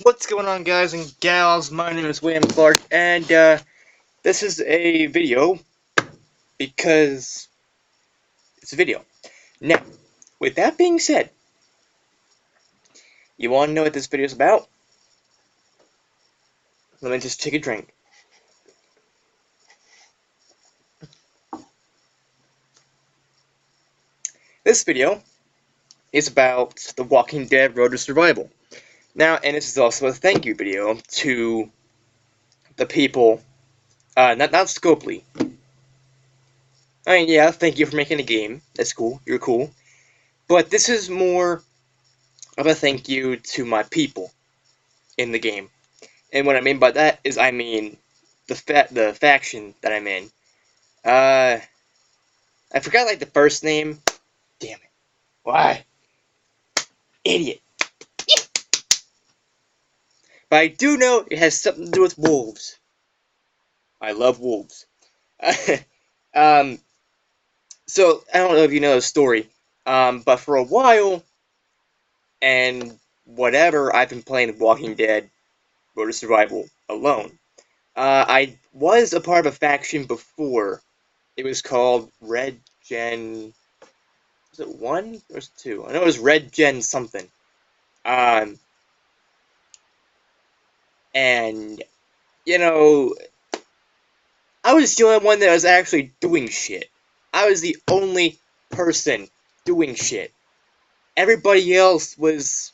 What's going on, guys and gals? My name is William Clark, and this is a video because it's a video. Now, with that being said, you want to know what this video is about? Let me just take a drink. This video is about The Walking Dead Road to Survival. Now, and this is also a thank you video to the people, not Scopely. I mean, yeah, thank you for making the game. That's cool. You're cool. But this is more of a thank you to my people in the game. And what I mean by that is, I mean the faction that I'm in. I forgot like the first name. Damn it! Why? Idiot! But I do know it has something to do with wolves. I love wolves. um, so I don't know if you know the story. But for a while, and whatever, I've been playing Walking Dead: Road to Survival alone. I was a part of a faction before. It was called Red Gen. Was it 1 or was it 2? I know it was Red Gen something. Um, and, you know, I was the only one that was actually doing shit. I was the only person doing shit. Everybody else was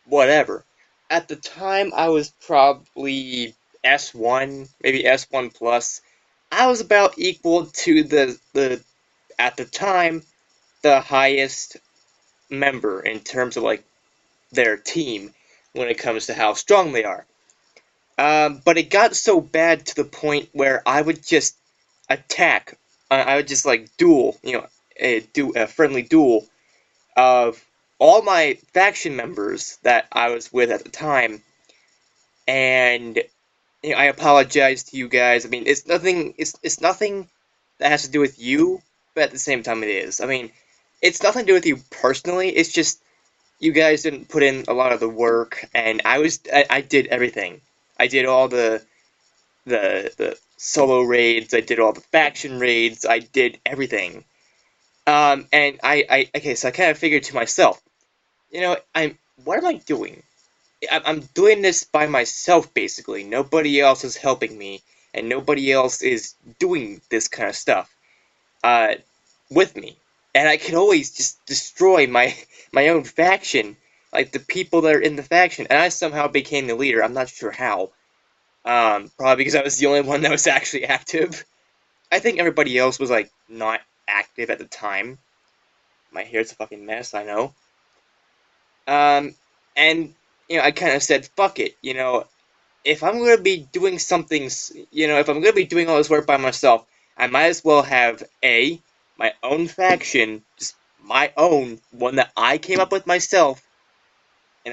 whatever. At the time, I was probably S1, maybe S1 plus. I was about equal to at the time, the highest member in terms of, like, their team when it comes to how strong they are. But it got so bad to the point where I would just attack. I would just like duel, do a friendly duel of all my faction members that I was with at the time. And I apologize to you guys. I mean, it's nothing. It's nothing that has to do with you, but at the same time, it is. I mean, it's nothing to do with you personally. It's just you guys didn't put in a lot of the work, and I did everything. I did all the solo raids. I did all the faction raids. I did everything. And okay, so I kind of figured to myself, what am I doing? I'm doing this by myself, basically. Nobody else is helping me, and nobody else is doing this kind of stuff, uh, with me. And I can always just destroy my own faction, like the people that are in the faction. And I somehow became the leader. I'm not sure how. Probably because I was the only one that was actually active. I think everybody else was, like, not active at the time. My hair's a fucking mess, I know. Um, and, I kind of said, fuck it, if I'm going to be doing something, if I'm going to be doing all this work by myself, I might as well have, my own faction, just my own, one that I came up with myself, do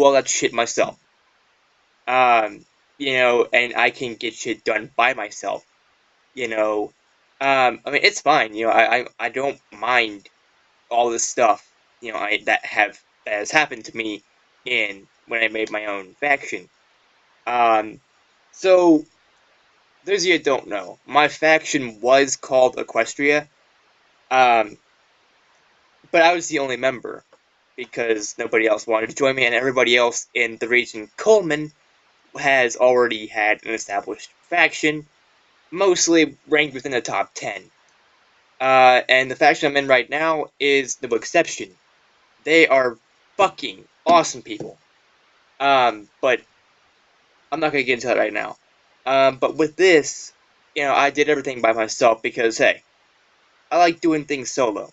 all that shit myself. And I can get shit done by myself, you know. I mean, it's fine, I don't mind all this stuff, that has happened to me when I made my own faction. Um, so, those of you that don't know, my faction was called Equestria, um, but I was the only member, because nobody else wanted to join me, and everybody else in the region Coleman has already had an established faction, mostly ranked within the top 10. And the faction I'm in right now is No Exception. They are fucking awesome people. But I'm not gonna get into that right now. But with this, I did everything by myself because, hey, I like doing things solo.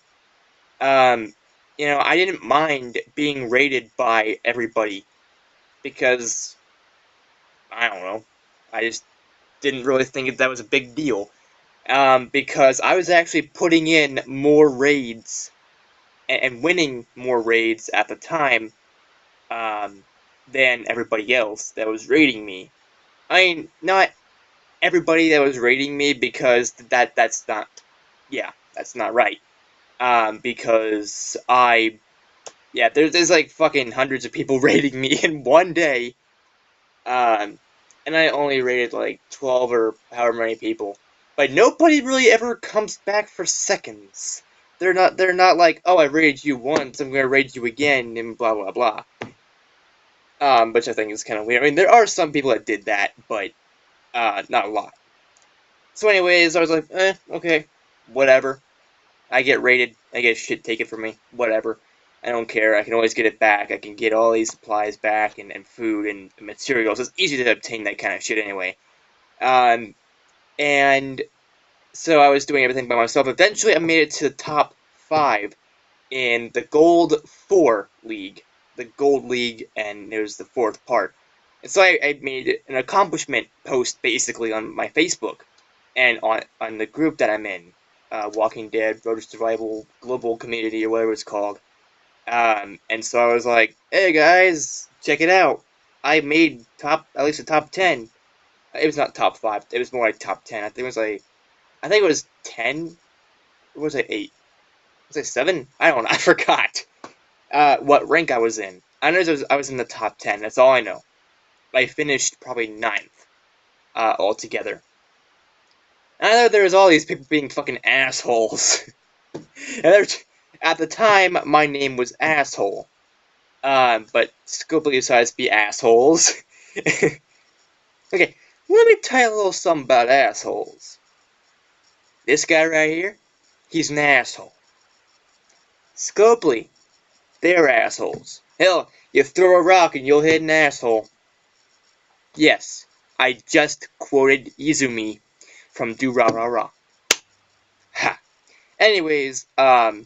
Um, I didn't mind being raided by everybody because, I don't know, I just didn't really think that was a big deal. Because I was actually putting in more raids and winning more raids at the time, um, than everybody else that was raiding me. I mean, not everybody that was raiding me, because that's not, yeah, that's not right. Because I Yeah, there's like fucking hundreds of people rating me in one day. Um, and I only rated like 12 or however many people. But nobody really ever comes back for seconds. They're not like, oh, I rated you once, I'm gonna rate you again, and blah blah blah. Which I think is kind of weird. I mean, there are some people that did that, but not a lot. So, anyways, I was like, okay, whatever. I get rated, I get shit taken from me, whatever. I don't care. I can always get it back. I can get all these supplies back and food and materials. It's easy to obtain that kind of shit anyway. Um, and so I was doing everything by myself. Eventually, I made it to the top 5 in the Gold 4 League. The Gold League, and it was the 4th part. And so I made an accomplishment post, basically, on my Facebook and on the group that I'm in. Walking Dead, Road to Survival, Global Community, or whatever it's called. And so I was like, hey guys, check it out. I made at least a top 10. It was not top 5, it was more like top 10. I think it was 10, or was it 8? Was it 7? I don't know, I forgot what rank I was in. I know I was in the top 10, that's all I know. I finished probably 9th altogether. And I know there was all these people being fucking assholes. And at the time, my name was Asshole. But Scopely decides to be assholes. Okay, let me tell you a little something about assholes. This guy right here, he's an asshole. Scopely, they're assholes. Hell, you throw a rock and you'll hit an asshole. Yes, I just quoted Izumi from Do Ra Ra Ra. Ha. Anyways, I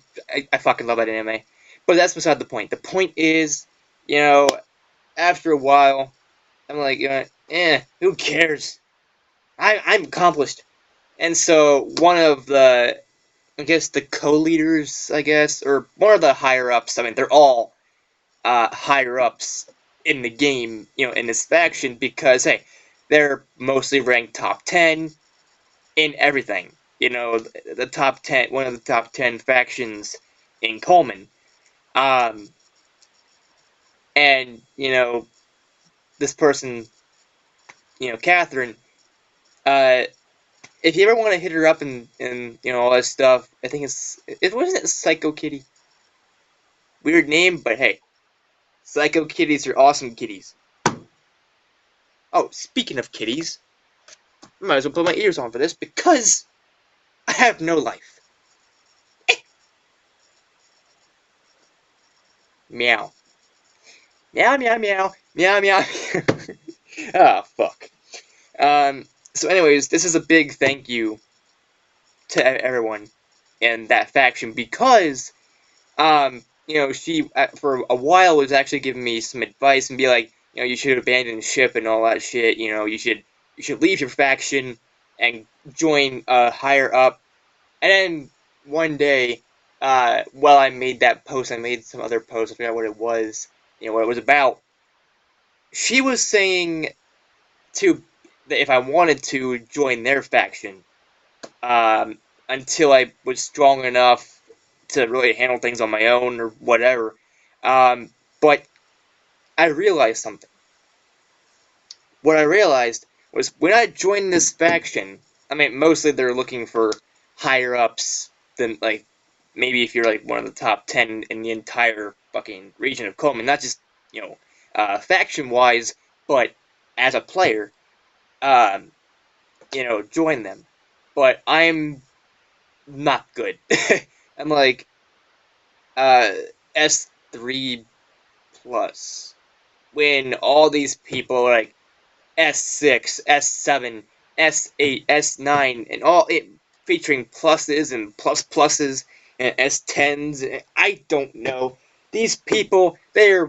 fucking love that anime. But that's beside the point. The point is, you know, after a while, I'm like, who cares? I'm accomplished. And so one of the, I guess the co-leaders, I guess, or one of the higher ups. I mean, they're all higher ups in the game, in this faction because hey, they're mostly ranked top 10 in everything. The top 10, one of the top 10 factions in Coleman. Um, and this person, Catherine. Uh, if you ever want to hit her up and all that stuff, I think it wasn't Psycho Kitty. Weird name, but hey, Psycho Kitties are awesome kitties. Oh, speaking of kitties, I might as well put my ears on for this because I have no life. Meow. Meow, meow, meow. Meow, meow. Ah, fuck. So anyways, this is a big thank you to everyone in that faction because, she, for a while, was actually giving me some advice and be like, you should abandon ship and all that shit, you should leave your faction and join higher up. And then one day, while I made that post, I made some other post, I forgot what it was, what it was about. She was saying that if I wanted to join their faction, um, until I was strong enough to really handle things on my own or whatever. But I realized something. What I realized was when I joined this faction, I mean, mostly they're looking for higher ups than, like, maybe if you're, like, one of the top 10 in the entire fucking region of Coleman, not just, faction-wise, but as a player, um, join them. But I'm not good. I'm like, uh, S3 plus. When all these people are like S6, S7, S8, S9, and all it featuring pluses and plus pluses and S10s. I don't know. These people, they're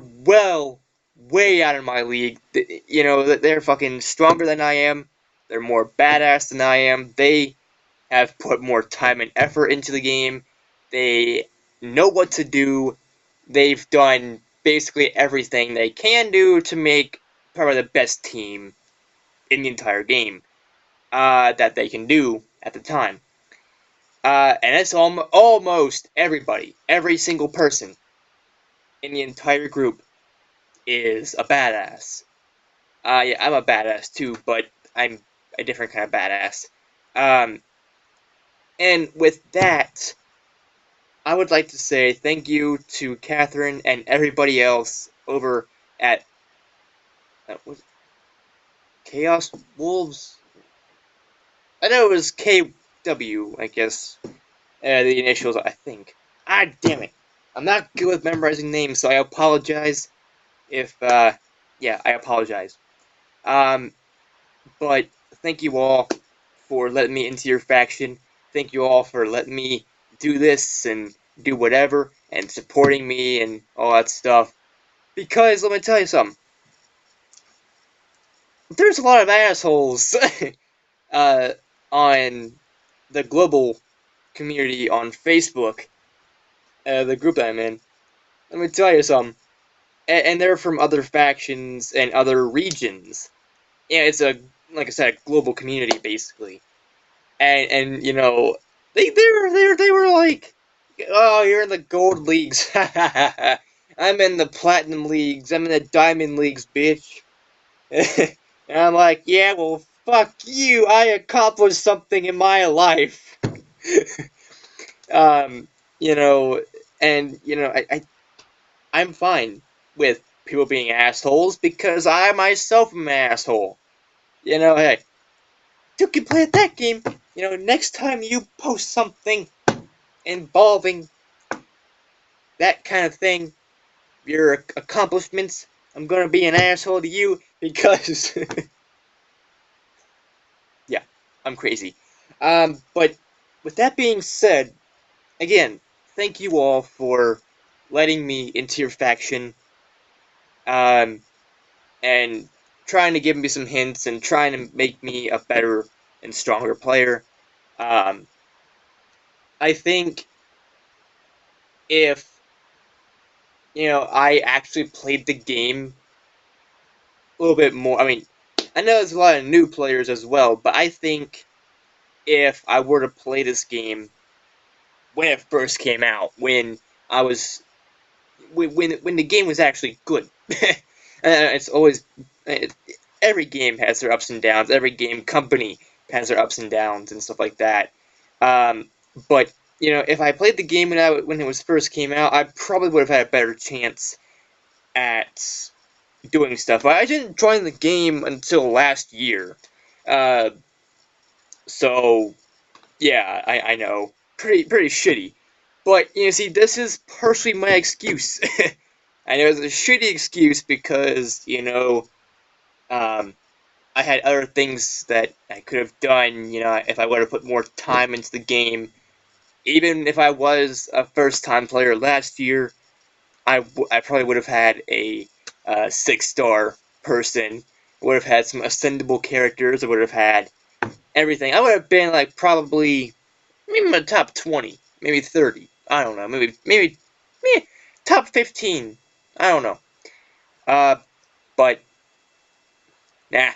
way out of my league. They're fucking stronger than I am. They're more badass than I am. They have put more time and effort into the game. They know what to do. They've done basically everything they can do to make probably the best team in the entire game that they can do at the time. And it's almost everybody, every single person in the entire group is a badass. Yeah, I'm a badass too, but I'm a different kind of badass. Um, and with that, I would like to say thank you to Catherine and everybody else over at was Chaos Wolves. I know it was KW, I guess. The initials, I think. Ah, damn it. I'm not good with memorizing names, so I apologize if, yeah, I apologize. Um, but thank you all for letting me into your faction. Thank you all for letting me do this and do whatever and supporting me and all that stuff. Because let me tell you something. There's a lot of assholes uh, on the global community on Facebook, the group that I'm in. Let me tell you something. And they're from other factions and other regions. Yeah, it's a, like I said, a global community basically. And you know, they were like, oh, you're in the gold leagues. I'm in the platinum leagues. I'm in the diamond leagues, bitch. And I'm like, yeah, well, fuck you. I accomplished something in my life. um, you know, and you know, I'm fine with people being assholes because I myself am an asshole. You know, hey, you can play at that game. You know, next time you post something involving that kind of thing, your accomplishments, I'm gonna be an asshole to you because, yeah, I'm crazy. But with that being said, again, thank you all for letting me into your faction, um, and trying to give me some hints and trying to make me a better and stronger player. Um, I think if I actually played the game a little bit more. I mean, I know there's a lot of new players as well, but I think if I were to play this game when it first came out, when I was when the game was actually good, it's always it, every game has their ups and downs. Every game company has their ups and downs and stuff like that. Um, but if I played the game when it was first came out, I probably would have had a better chance at doing stuff. I didn't join the game until last year, uh, so yeah, I know, pretty shitty. But see, this is partially my excuse. I know it's a shitty excuse because um, I had other things that I could have done. If I would have put more time into the game, even if I was a first-time player last year, I probably would have had a 6-star person. I would have had some ascendable characters. I would have had everything. I would have been like probably maybe in the top 20, maybe 30. I don't know. Maybe top 15. I don't know. But nah,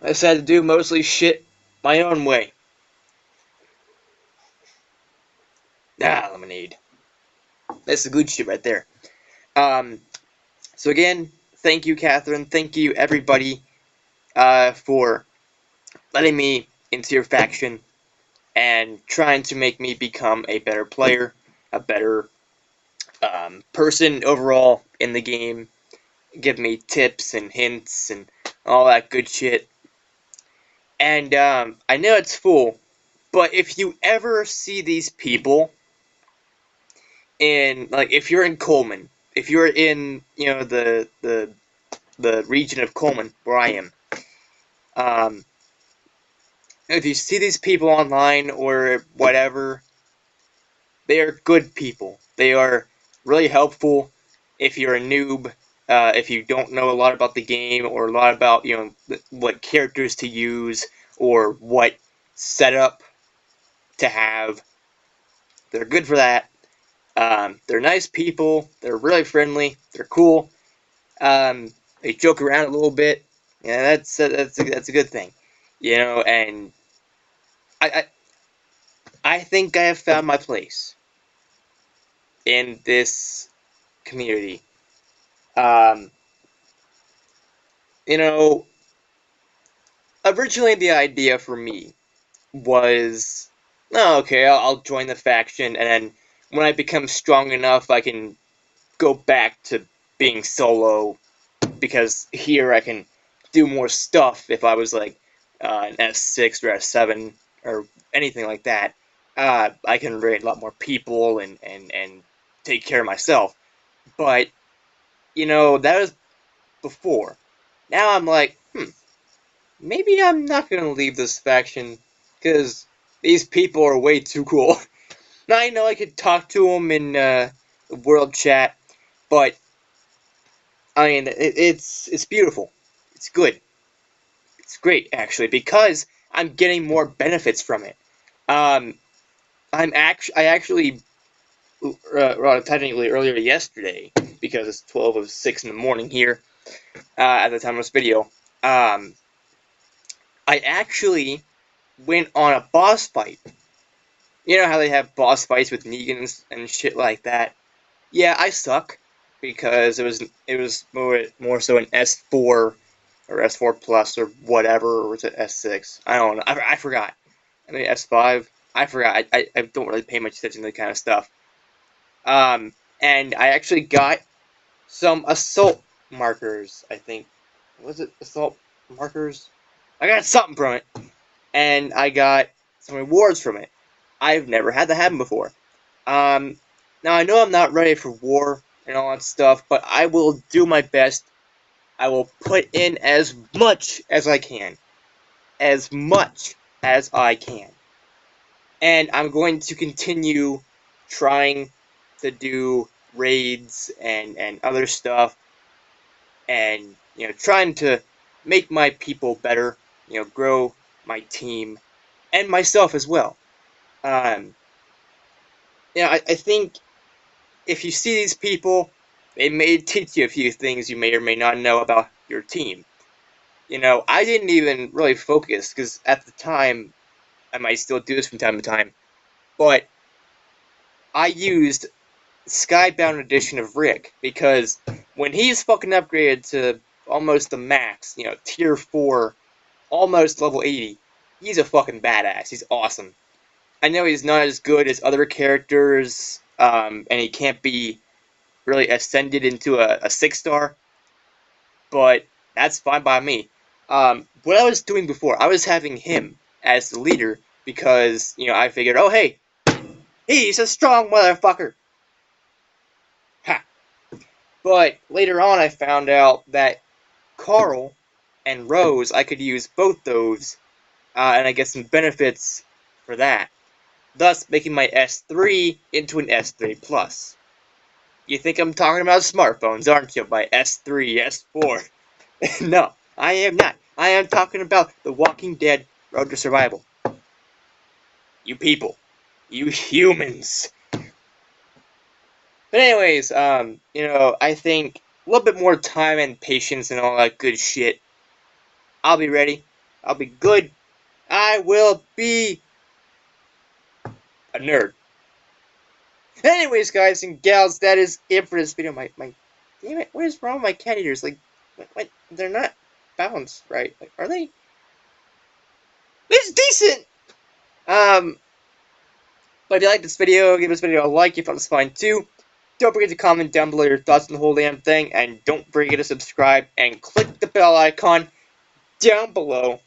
I decided to do mostly shit my own way. Ah, lemonade. That's the good shit right there. Um, so again, thank you, Catherine. Thank you, everybody, for letting me into your faction and trying to make me become a better player, a better person overall in the game. Give me tips and hints and all that good shit. And I know it's full, but if you ever see these people if you're in Coleman, if you're in the region of Coleman where I am, um, if you see these people online or whatever, they are good people. They are really helpful if you're a noob, if you don't know a lot about the game or a lot about what characters to use or what setup to have. They're good for that. They're nice people. They're really friendly. They're cool. They joke around a little bit. Yeah, that's a good thing, And I I think I have found my place in this community. Um, you know, originally the idea for me was, oh, okay, I'll join the faction, and then when I become strong enough, I can go back to being solo, because here I can do more stuff if I was like an S6 or S7 or anything like that. I can raid a lot more people and take care of myself. But, that was before. Now I'm like, maybe I'm not gonna leave this faction, because these people are way too cool. Now I know I could talk to them in the world chat, but I mean, it's beautiful. It's good. It's great, actually, because I'm getting more benefits from it. Um, I actually, well, technically earlier yesterday, because it's 12:06 in the morning here, at the time of this video, um, I actually went on a boss fight. You know how they have boss fights with Negans and shit like that? Yeah, I suck, because it was more so an S4 or S4 plus or whatever, or was it S6? I don't know. I forgot. I mean S5. I forgot. I don't really pay much attention to that kind of stuff. And I actually got some assault markers. I think, was it assault markers? I got something from it, and I got some rewards from it. I've never had that happen before. Um, Now I know I'm not ready for war and all that stuff, but I will do my best. I will put in as much as I can. As much as I can. And I'm going to continue trying to do raids and other stuff, and trying to make my people better, grow my team and myself as well. Um, I think if you see these people, they may teach you a few things you may or may not know about your team. I didn't even really focus, because at the time, I might still do this from time to time, but I used Skybound edition of Rick, because when he's fucking upgraded to almost the max, tier 4, almost level 80, he's a fucking badass. He's awesome. I know he's not as good as other characters, and he can't be really ascended into a 6-star, but that's fine by me. What I was doing before, I was having him as the leader, because, I figured, oh hey, he's a strong motherfucker. Ha! But later on I found out that Carl and Rose, I could use both those, and I get some benefits for that, thus making my S3 into an S3 plus. You think I'm talking about smartphones, aren't you? By S3, S4. No, I am not. I am talking about The Walking Dead Road to Survival. You people. You humans. But anyways, I think a little bit more time and patience and all that good shit. I'll be ready. I'll be good. I will be a nerd. Anyways, guys and gals, that is it for this video. Damn it, what is wrong with my cat eaters? Like, what? They're not balanced, right? Like, are they? It's decent! But if you like this video, give this video a like. If you thought it was fine too. Don't forget to comment down below your thoughts on the whole damn thing. And don't forget to subscribe and click the bell icon down below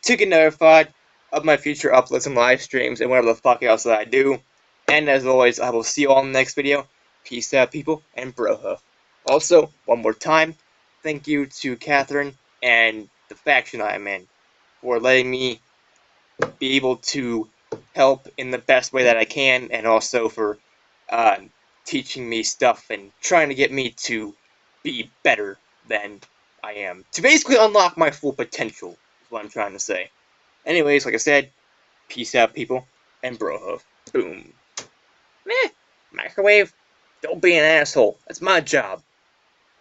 to get notified of my future uploads and live streams and whatever the fuck else that I do. And as always, I will see you all in the next video. Peace out, people, and broho. Also, one more time, thank you to Catherine and the faction I am in for letting me be able to help in the best way that I can, and also for uh, teaching me stuff and trying to get me to be better than I am. To basically unlock my full potential, is what I'm trying to say. Anyways, like I said, peace out, people, and broho. Boom. Meh. Microwave? Don't be an asshole. That's my job.